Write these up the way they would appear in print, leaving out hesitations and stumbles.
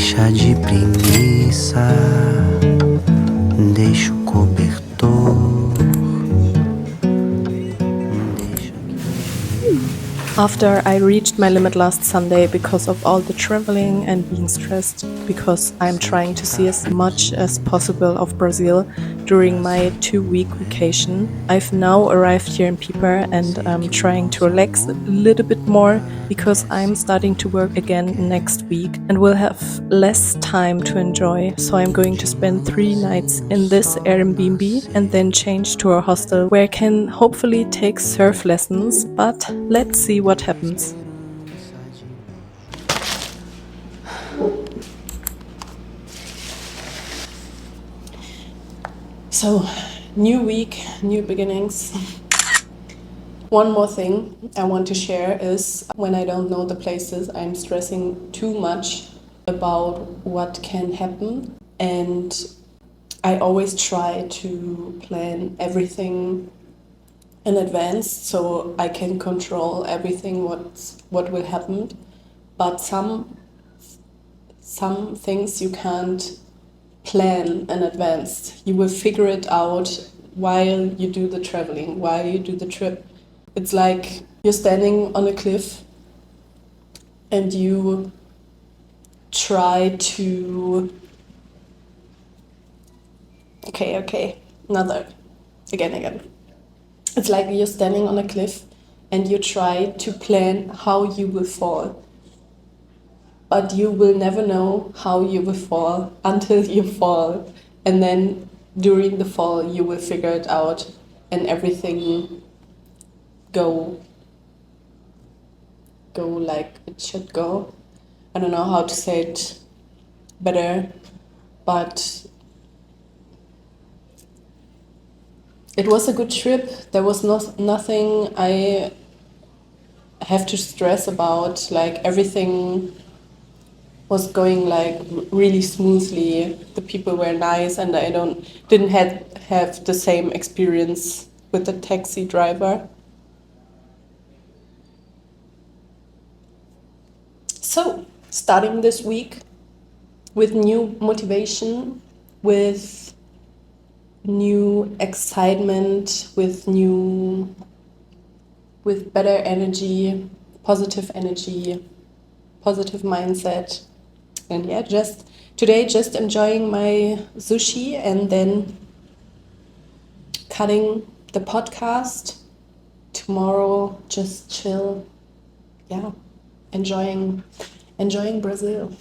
Deixa de preguiça, deixa o cobertor. After I reached my limit last Sunday because of all the traveling and being stressed, because I'm trying to see as much as possible of Brazil during my 2-week vacation, I've now arrived here in Piper and I'm trying to relax a little bit more because I'm starting to work again next week and will have less time to enjoy. So I'm going to spend 3 nights in this Airbnb and then change to a hostel where I can hopefully take surf lessons, but let's see what happens. So, new week, new beginnings. One more thing I want to share is when I don't know the places, I'm stressing too much about what can happen, and I always try to plan everything in advance so I can control everything what will happen. But some things you can't plan in advance. You will figure it out while you do the traveling, while you do the trip. It's like you're standing on a cliff and you try to again. It's like you're standing on a cliff and you try to plan how you will fall. But you will never know how you will fall until you fall. And then during the fall, you will figure it out and everything go like it should go. I don't know how to say it better, but it was a good trip. There was nothing I have to stress about. Like everything was going like really smoothly. The people were nice, and I didn't have the same experience with the taxi driver. So, starting this week with new motivation, with new excitement, with better energy, positive mindset. And yeah, just today just enjoying my sushi and then cutting the podcast. Tomorrow just chill. Yeah, enjoying Brazil.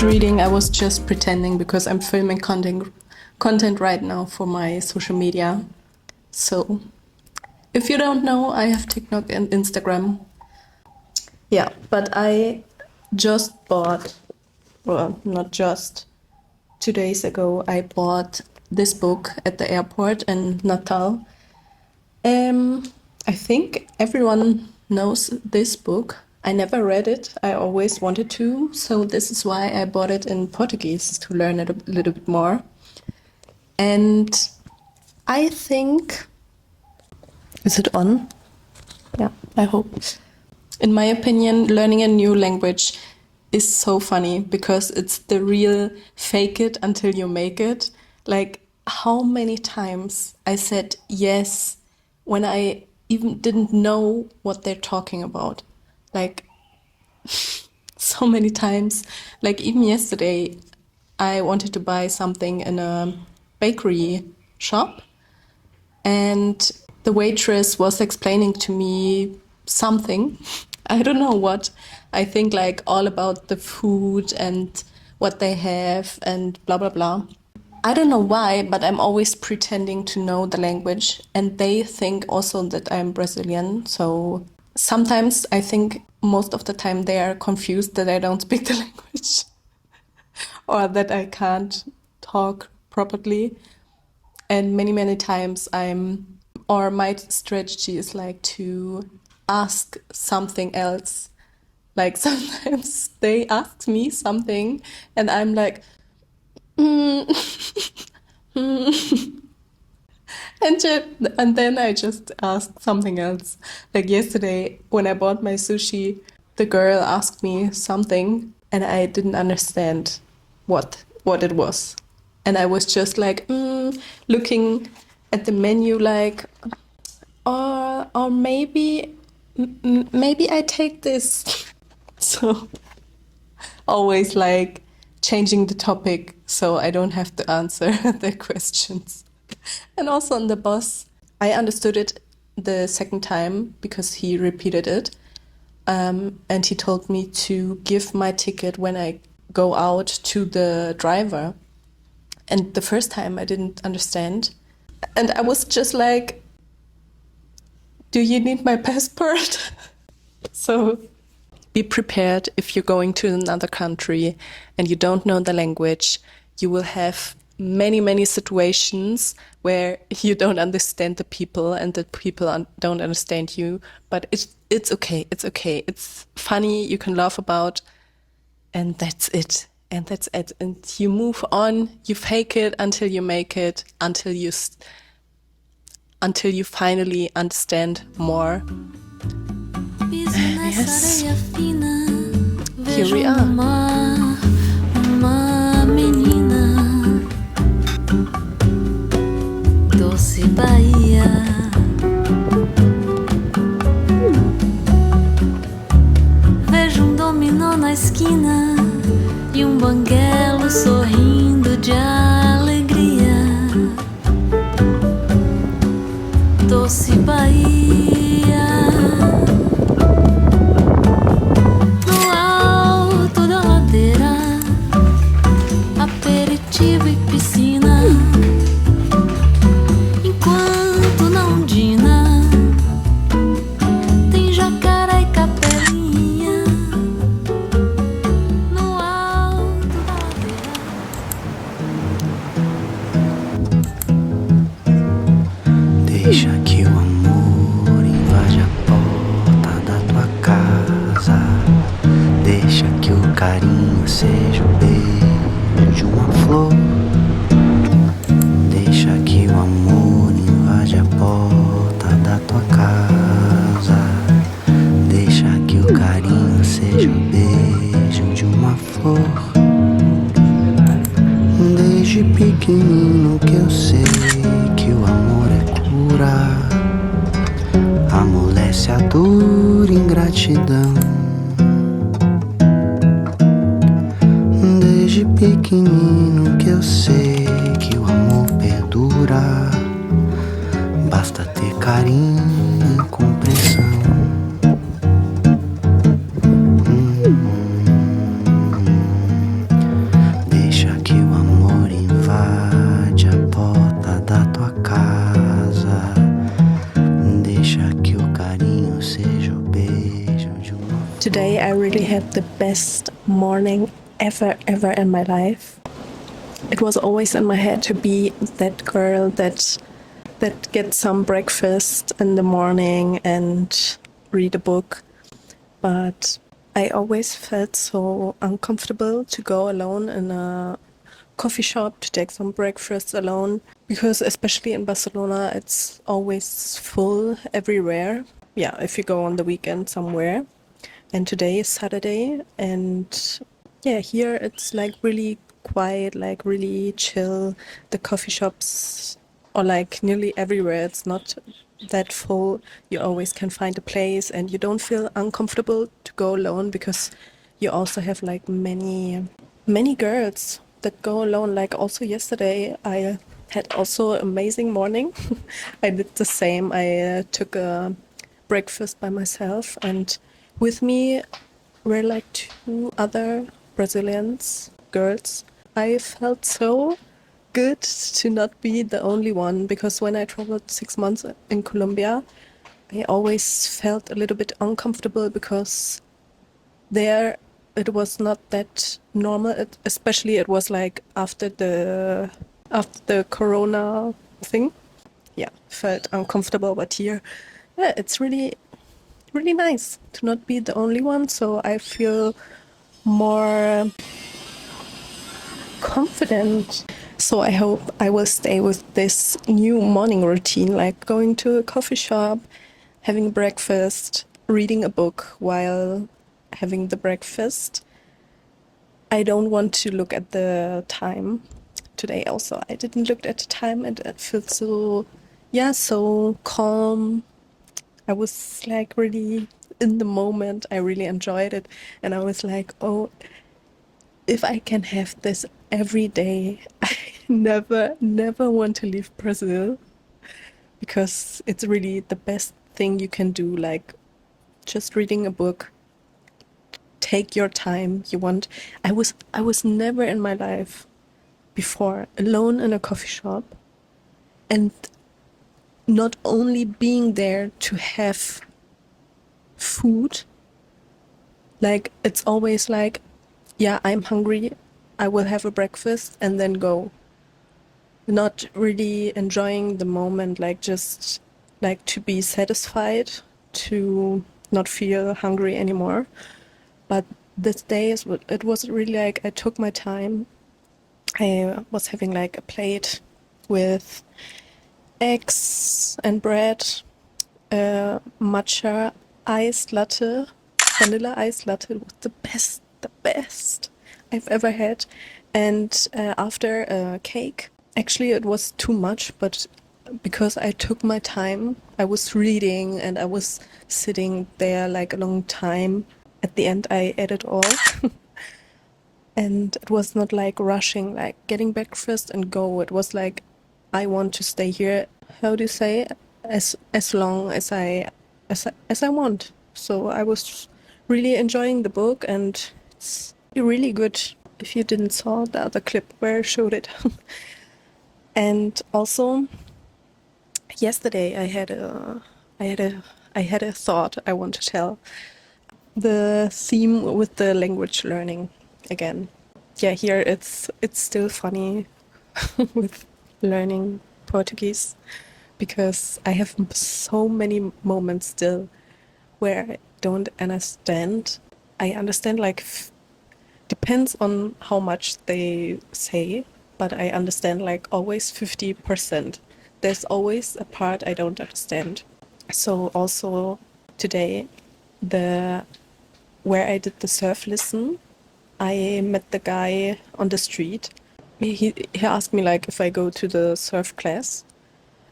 Reading, I was just pretending because I'm filming content right now for my social media. So if you don't know, I have TikTok and Instagram. Yeah, but I just bought, well, not just, 2 days ago I bought this book at the airport in Natal. I think everyone knows this book. I never read it. I always wanted to, so this is why I bought it in Portuguese, to learn it a little bit more. And I think... Is it on? Yeah, I hope. In my opinion, learning a new language is so funny because it's the real fake it until you make it. Like, how many times I said yes when I even didn't know what they're talking about. Like, so many times. Like, even yesterday, I wanted to buy something in a bakery shop, and the waitress was explaining to me something. I don't know what. I think like all about the food and what they have and blah blah blah. I don't know why, but I'm always pretending to know the language, and they think also that I'm Brazilian. So sometimes I think most of the time they are confused that I don't speak the language or that I can't talk properly. And many times my strategy is like to ask something else. Like sometimes they ask me something and I'm like, mm, mm. And then I just asked something else. Like yesterday, when I bought my sushi, the girl asked me something, and I didn't understand what it was, and I was just like looking at the menu, like, or maybe I take this. So always like changing the topic so I don't have to answer their questions. And also on the bus, I understood it the second time because he repeated it. And he told me to give my ticket when I go out to the driver. And the first time I didn't understand. And I was just like, do you need my passport? So be prepared if you're going to another country and you don't know the language. You will have many situations where you don't understand the people and the people don't understand you. But it's okay. It's okay. It's funny. You can laugh about, and that's it. And that's it. And you move on. You fake it until you make it. Until you finally understand more. Yes. Here we are. Uma menina, doce Bahia. Vejo dominó na esquina e banguelo sorrindo de alegria. Doce Bahia. No alto da ladeira, aperitivo e piscina. Enquanto na ondina tem jacaré e capelinha. No alto da ladeira. Deixa que o amor invade a porta da tua casa. Deixa que o carinho seja o beijo de uma flor. Deixa que o amor invade a porta da tua casa. Deixa que o carinho seja o beijo de uma flor. Desde pequenino que eu sei que o amor é cura, amolece a dura ingratidão. Desde pequenino que eu sei que o amor perdura, basta ter carinho e compreensão. Deixa que o amor invade a porta da tua casa. Deixa que o carinho seja o beijo de uma flor. Today I really had the best morning ever in my life. It was always in my head to be that girl that gets some breakfast in the morning and read a book. But I always felt so uncomfortable to go alone in a coffee shop to take some breakfast alone, because especially in Barcelona it's always full everywhere. Yeah, if you go on the weekend somewhere. And today is Saturday, and yeah, here it's like really quiet, like really chill. The coffee shops are like nearly everywhere. It's not that full. You always can find a place and you don't feel uncomfortable to go alone, because you also have like many girls that go alone. Like also yesterday I had also an amazing morning. I did the same. I took a breakfast by myself, and with me were like two other Brazilians, girls. I felt so good to not be the only one, because when I traveled 6 months in Colombia, I always felt a little bit uncomfortable because there it was not that normal. Especially it was like after the Corona thing. Yeah, felt uncomfortable. But here, yeah, it's really really nice to not be the only one. So I feel more confident. So I hope I will stay with this new morning routine, like going to a coffee shop, having breakfast, reading a book while having the breakfast. I don't want to look at the time. Today also I didn't look at the time, and it felt so, yeah, so calm. I was like really in the moment. I really enjoyed it, and I was like, oh, if I can have this every day, I never want to leave Brazil, because it's really the best thing you can do. Like just reading a book, take your time you want. I was never in my life before alone in a coffee shop, and not only being there to have food, like it's always like, yeah, I'm hungry, I will have a breakfast and then go. Not really enjoying the moment, like just like to be satisfied, to not feel hungry anymore. But this day it was really like I took my time. I was having like a plate with eggs and bread, matcha iced latte, vanilla iced latte was the best I've ever had. And after a cake, actually it was too much, but because I took my time, I was reading and I was sitting there like a long time. At the end, I ate it all. And it was not like rushing, like getting breakfast and go. It was like, I want to stay here. How do you say? As long as I want. So I was really enjoying the book, and it's really good. If you didn't saw the other clip where I showed it. And also, yesterday I had a thought I want to tell. The theme with the language learning again. Yeah, here it's still funny with learning Portuguese, because I have so many moments still where I don't understand. I understand like depends on how much they say, but I understand like always 50%. There's always a part I don't understand. So also today, the where I did the surf lesson, I met the guy on the street. He asked me like if I go to the surf class,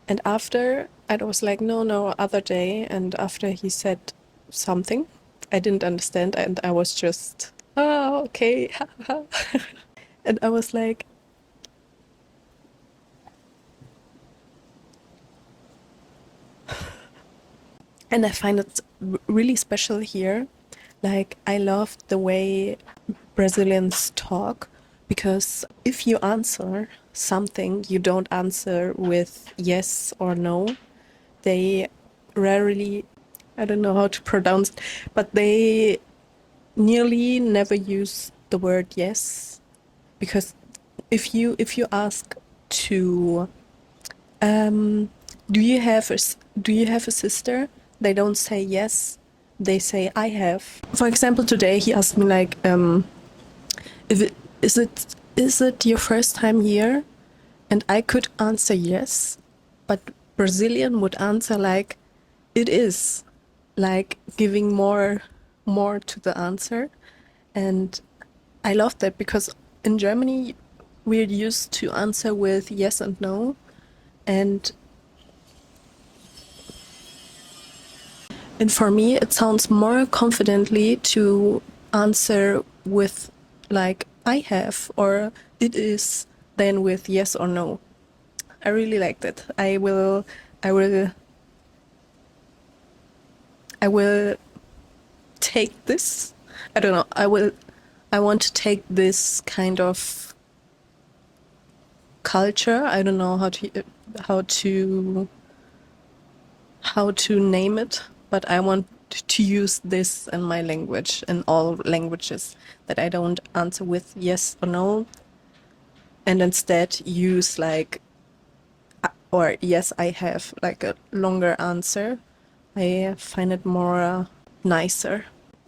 and after I was like no other day, and after he said something I didn't understand, and I was just oh okay. And I was like, and I find it really special here. Like, I love the way Brazilians talk, because if you answer something, you don't answer with yes or no. They rarely, I don't know how to pronounce it, but they nearly never use the word yes, because if you ask to do you have a sister, they don't say yes, they say I have. For example, today he asked me like, if it is it your first time here, and I could answer yes, but Brazilian would answer like it is, like giving more to the answer. And I love that, because in Germany we're used to answer with yes and no, and for me it sounds more confidently to answer with like I have or it is than with yes or no. I really liked it. I will take this. I don't know. I want to take this kind of culture. I don't know how to how to name it, but I want to use this in my language, in all languages, that I don't answer with yes or no, and instead use like, or yes, I have like a longer answer. I find it more nicer.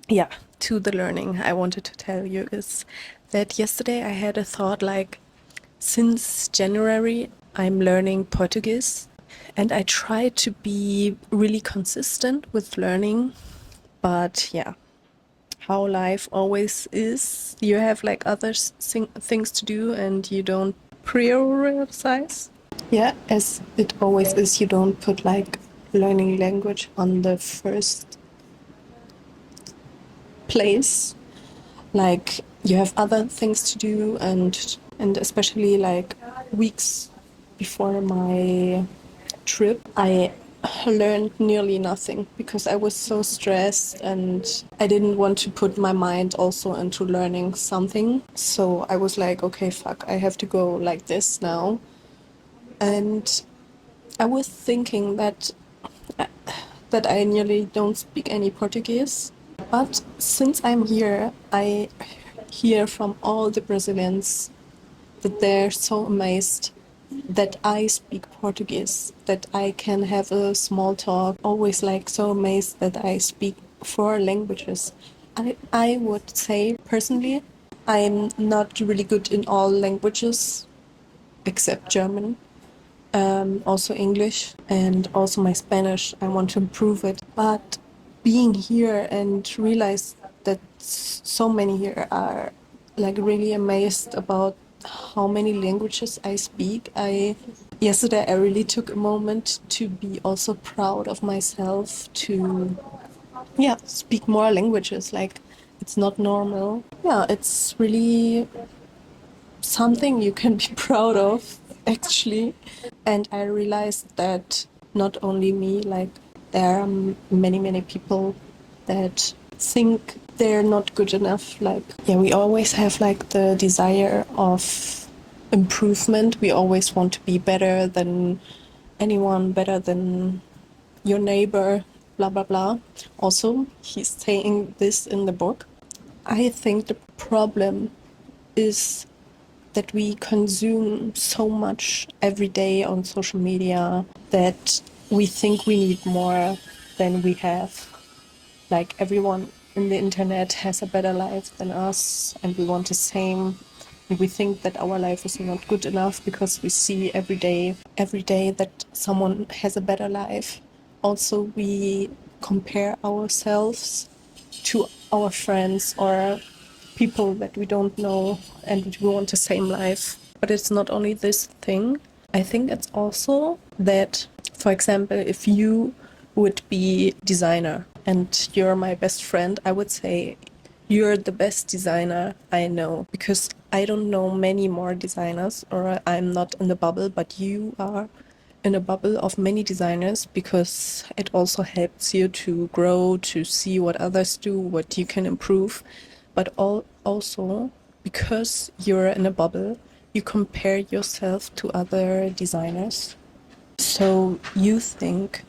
Yeah, to the learning I wanted to tell you is that yesterday I had a thought like, since January I'm learning Portuguese and I try to be really consistent with learning, but yeah, how life always is, you have like other things to do and you don't prioritize. Yeah, as it always is, you don't put like learning language on the first place. Like you have other things to do, and especially like weeks before my trip, I learned nearly nothing because I was so stressed and I didn't want to put my mind also into learning something. So I was like, okay, fuck, I have to go like this now. And I was thinking that I nearly don't speak any Portuguese. But since I'm here, I hear from all the Brazilians that they're so amazed that I speak Portuguese, that I can have a small talk, always like so amazed that I speak four languages. I would say personally, I'm not really good in all languages except German. Also English and also my Spanish. I want to improve it. But being here and realize that so many here are like really amazed about how many languages I speak. Yesterday I really took a moment to be also proud of myself to speak more languages. Like it's not normal. Yeah, it's really something you can be proud of, actually. And I realized that not only me, like there are many, many people that think they're not good enough. Like, yeah, we always have like the desire of improvement. We always want to be better than anyone, better than your neighbor, blah, blah, blah. Also, he's saying this in the book. I think the problem is that we consume so much every day on social media that we think we need more than we have. Like everyone in the internet has a better life than us and we want the same. And we think that our life is not good enough because we see every day that someone has a better life. Also, we compare ourselves to our friends or people that we don't know and we want the same life. But it's not only this thing. I think it's also that, for example, if you would be designer and you're my best friend, I would say you're the best designer I know, because I don't know many more designers, or I'm not in the bubble, but you are in a bubble of many designers, because it also helps you to grow, to see what others do, what you can improve. But also, because you're in a bubble, you compare yourself to other designers. So you think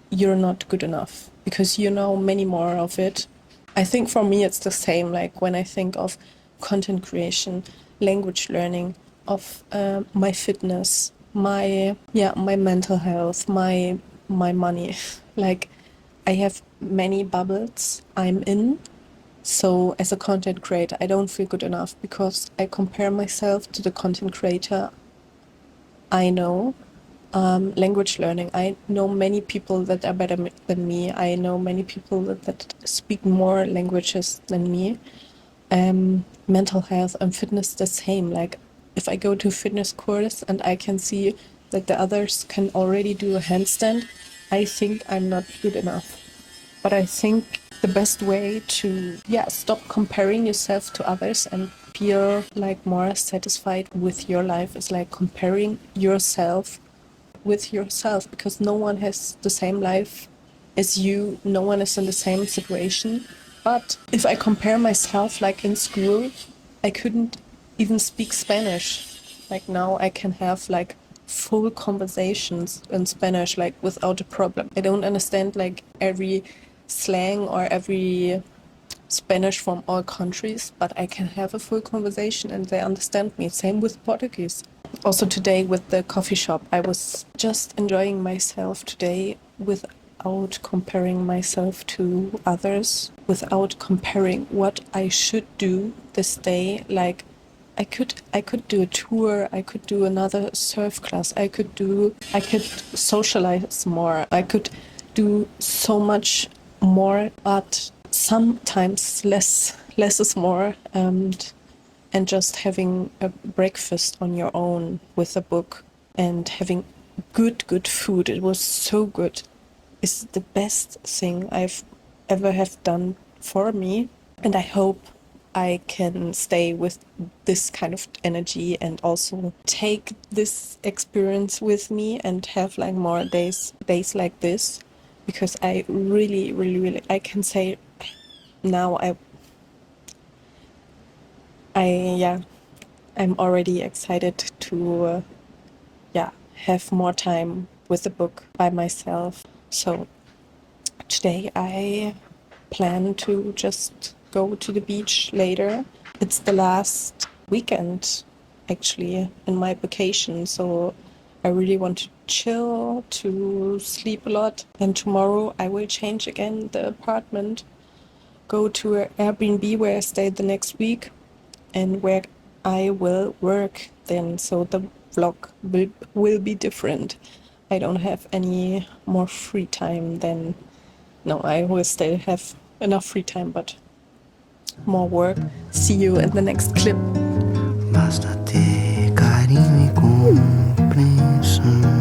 you're not good enough because you know many more of it. I think for me it's the same. Like when I think of content creation, language learning, of my fitness, my mental health, my money. Like I have many bubbles I'm in. So as a content creator, I don't feel good enough because I compare myself to the content creator I know. Language learning, I know many people that are better than me. I know many people that speak more languages than me. Mental health and fitness the same. Like if I go to a fitness course and I can see that the others can already do a handstand, I think I'm not good enough. But I think the best way to stop comparing yourself to others and feel like more satisfied with your life is like comparing yourself with yourself, because no one has the same life as you, no one is in the same situation. But if I compare myself, like in school, I couldn't even speak Spanish. Like now I can have like full conversations in Spanish, like without a problem. I don't understand like every slang or every Spanish from all countries, but I can have a full conversation and they understand me. Same with Portuguese. Also today with the coffee shop, I was just enjoying myself today without comparing myself to others, without comparing what I should do this day. Like I could do a tour, I could do another surf class, I could socialize more, I could do so much more, but sometimes less is more. And just having a breakfast on your own with a book and having good food, it was so good, is the best thing I've ever have done for me. And I hope I can stay with this kind of energy and also take this experience with me and have like more days like this, because I really I can say now I'm already excited to have more time with the book by myself. So today I plan to just go to the beach later. It's the last weekend actually in my vacation, so I really want to chill, to sleep a lot, and tomorrow I will change again the apartment, go to an Airbnb where I stayed the next week and where I will work then, so the vlog will be different. I don't have any more free time then. No, I will still have enough free time, but more work. See you in the next clip. Basta ter carinho e compreensão.